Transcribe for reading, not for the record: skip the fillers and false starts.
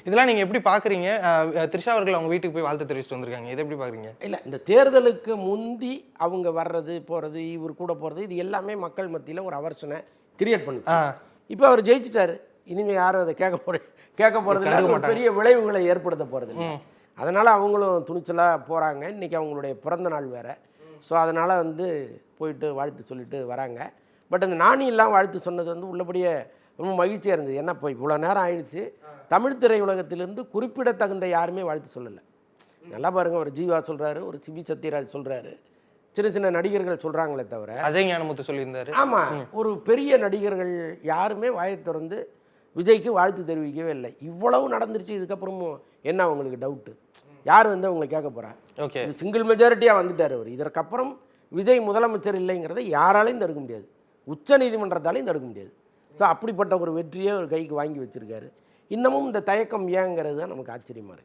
இதெல்லாம் நீங்க எப்படி பாக்குறீங்க? த்ரிஷா அவர்கள் அவங்க வீட்டுக்கு போய் வாழ்த்து தெரிவிச்சுட்டு வந்திருக்காங்க. இதை எப்படி பாக்குறீங்க? இல்லை, இந்த தேர்தலுக்கு முந்தி அவங்க வர்றது போகிறது, இவர் கூட போகிறது, இது எல்லாமே மக்கள் மத்தியில் ஒரு அவர்ஷனை கிரியேட் பண்ணுச்சு. இப்போ அவர் ஜெயிச்சிட்டாரு, இனிமேல் யாரும் அதை கேட்க போகிறது பெரிய விளைவுகளை ஏற்படுத்த போகிறது இல்லை. அதனால் அவங்களும் துணிச்சலாக போகிறாங்க. இன்றைக்கி அவங்களுடைய பிறந்த நாள் வேறு. ஸோ அதனால் போயிட்டு வாழ்த்து சொல்லிட்டு வராங்க. பட் அந்த நாணியெல்லாம் வாழ்த்து சொன்னது உள்ளபடியே ரொம்ப மகிழ்ச்சியாக இருந்தது. ஏன்னா இப்போ இவ்வளோ நேரம் ஆயிடுச்சு, தமிழ் திரையுலகத்திலிருந்து குறிப்பிடத்தகுந்த யாருமே வாழ்த்து சொல்லலை. நல்லா பாருங்கள், ஒரு ஜீவா சொல்கிறாரு, ஒரு சிபி சத்யராஜ் சொல்கிறாரு, சின்ன சின்ன நடிகர்கள் சொல்கிறாங்களே தவிர அஜய் ஞானமுத்து சொல்லியிருந்தாரு. ஆமாம், ஒரு பெரிய நடிகர்கள் யாருமே வாயை திறந்து விஜய்க்கு வாழ்த்து தெரிவிக்கவே இல்லை. இவ்வளவு நடந்துருச்சு, இதுக்கப்புறமும் என்ன அவங்களுக்கு டவுட்டு? யார் அவங்களை கேட்க போகிறா? ஓகே, சிங்கிள் மெஜாரிட்டியாக வந்துட்டார் அவர். இதற்கப்புறம் விஜய் முதலமைச்சர் இல்லைங்கிறத யாராலையும் தடுக்க முடியாது, உச்ச நீதிமன்றத்தாலையும் தடுக்க முடியாது. ஸோ அப்படிப்பட்ட ஒரு வெற்றியை ஒரு கைக்கு வாங்கி வச்சுருக்காரு. இன்னமும் இந்த தயக்கம் ஏங்கிறது தான் நமக்கு ஆச்சரியமாக இருக்குது.